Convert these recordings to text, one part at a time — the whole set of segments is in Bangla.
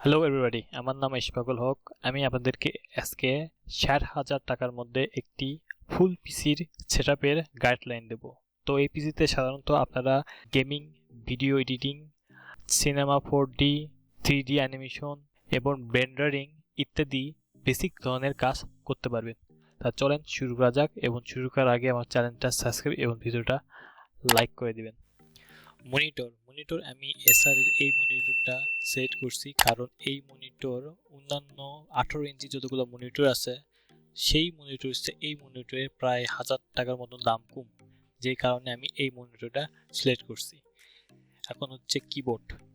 হ্যালো এভরিবডি, আমার নাম ইশফাকুল হক। আমি আপনাদেরকে আজকে ৬০,০০০ টাকার মধ্যে একটি ফুল পিসির সেটআপের গাইডলাইন দেব। তো এই পিসিতে সাধারণত আপনারা gaming, video editing, cinema 4D, 3D animation এবং রেন্ডারিং ইত্যাদি বেসিক ধরনের কাজ করতে পারবেন। তা চলেন শুরু করা যাক, এবং শুরু করার আগে আমার চ্যানেলটা সাবস্ক্রাইব এবং ভিডিওটা লাইক করে দিবেন। মনিটর আমি এসারের এই মনিটরটা সিলেক্ট করছি, কারণ এই মনিটর অন্যান্য 18 ইঞ্চি যতগুলো মনিটর আছে সেই মনিটর এই মনিটরের প্রায় 1000 টাকার মতো দাম কম, যে কারণে আমি এই মনিটরটা সিলেক্ট করছি। এখন হচ্ছে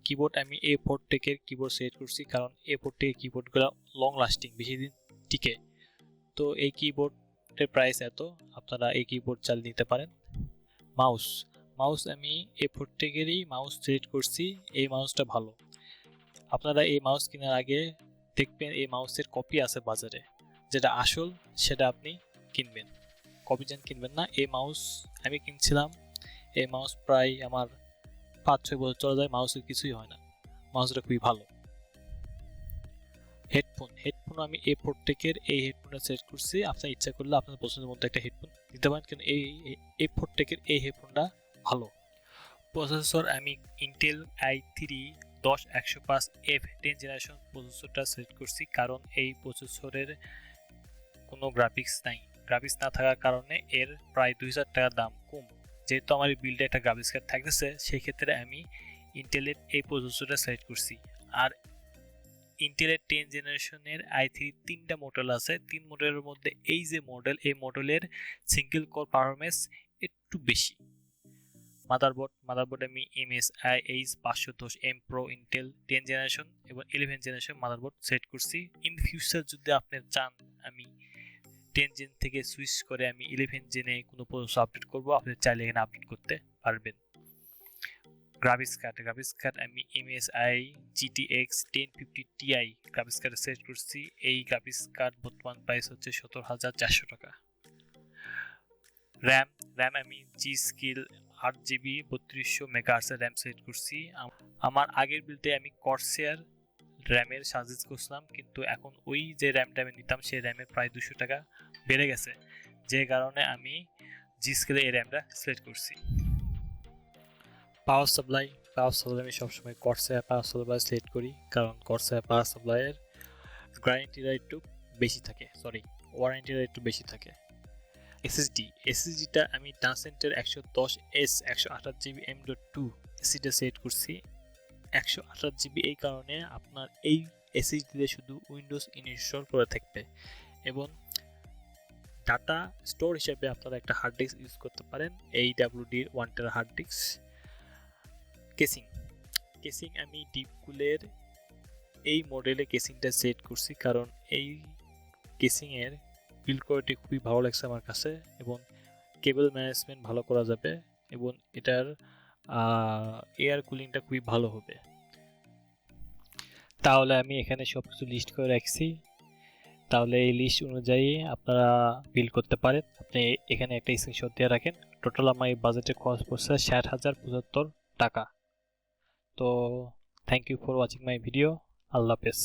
কিবোর্ড আমি A4 এর কিবোর্ড সিলেক্ট করছি, কারণ A4 এর কিবোর্ডগুলো লং লাস্টিং, বেশি দিন টিকে। তো এই কিবোর্ডের প্রাইস এত, আপনারা এই কিবোর্ড চালিয়ে নিতে পারেন। মাউস আমি A4 এরই মাউস সিলেক্ট করছি। এই মাউসটা ভালো। আপনারা এই মাউস কেনার আগে দেখবেন এই মাউসের কপি আছে বাজারে, যেটা আসল সেটা আপনি কিনবেন, কপি যেন কিনবেন না। এই মাউস আমি কিনছিলাম, এই মাউস প্রায় আমার 5-6 বছর চলে যায়, মাউসের কিছুই হয় না, মাউসটা খুবই ভালো। হেডফোন আমি A4 এর এই হেডফোনটা সিলেক্ট করছি। আপনার ইচ্ছা করলে আপনার পছন্দের মধ্যে একটা হেডফোন নিতে পারেন, কিন্তু এই A4 এর এই হেডফোনটা ভালো। প্রসেসর আমি Intel i3 10105F 10 generation প্রসেসরটা select করছি, কারণ এই প্রসেসরের কোনো গ্রাফিক্স না থাকার কারণে এর প্রায় 2000 টাকা দাম কম। যেহেতু আমার বিল্ডে একটা গ্রাফিক্স কার্ড থাকতেছে, সেই ক্ষেত্রে আমি ইন্টেলের এই প্রসেসরটা সিলেক্ট করছি। আর ইন্টেলের 10 জেনারেশনের i3 তিনটা মডেল আছে। 3 মডেলের মধ্যে এই যে মডেল, এই মডেলের সিঙ্গেল কোর পারফরমেন্স একটু বেশি। মাদারবোর্ড আমি MSI H510M Pro Intel 10 generation এবং 11 জেনারেশন মাদারবোর্ড সেট করছি। ইন ফিউচার যদি আপনি চান আমি 10 জেন থেকে সুইচ করে আমি 11 জেনে কোনো প্রসেসর আপডেট করব, আপনি চাইলে এখানে আপডেট করতে পারবেন। গ্রাফিক্স কার্ড আমি MSI GTX 1050 Ti graphics card set করছি। এই গ্রাফিক্স কার্ড বর্তমান প্রাইস হচ্ছে 17,400 টাকা। র্যাম আমি G.Skill 8GB 3200 MHz RAM set করছি। আমার আগের বিল্ডে আমি Corsair র্যামের সাজেস্ট করছিলাম, কিন্তু এখন ওই যে র্যামটা আমি নিতাম সেই র্যামের প্রায় 200 টাকা বেড়ে গেছে, যে কারণে আমি G.Skill এই র্যামটা সিলেক্ট করছি। পাওয়ার সাপ্লাই আমি সবসময় Corsair পাওয়ার সাপ্লাই সিলেক্ট করি, কারণ Corsair পাওয়ার সাপ্লাইয়ের ওয়ারেন্টিটা একটু বেশি থাকে। SSDটা আমি Transcendের 110S 128GB M.2 SSDটা সেট করছি। 128GB এই কারণে আপনার এই SSDতে শুধু উইন্ডোজ ইনস্টল করে থাকবে, এবং ডাটা স্টোর হিসেবে আপনারা একটা হার্ড ডিস্ক ইউজ করতে পারেন, AWD 1TB hard disk. Casing আমি ডিপকুলের এই মডেলে কেসিংটা সেট করছি, কারণ এই কেসিংয়ের বিল্ড কোয়ালিটি খুবই ভালো লাগছে আমার কাছে, এবং কেবল ম্যানেজমেন্ট ভালো করা যাবে, এবং এটার এয়ার কুলিংটা খুবই ভালো হবে। তাহলে আমি এখানে সব কিছু লিস্ট করে রাখছি, তাহলে এই লিস্ট অনুযায়ী আপনারা বিল্ড করতে পারেন। আপনি এখানে একটা স্ক্রিনশট দিয়ে রাখেন। টোটাল আমার এই বাজেটে খরচ পড়ছে 60,075 টাকা। তো thank you for watching my video. আল্লাহ হাফেজ।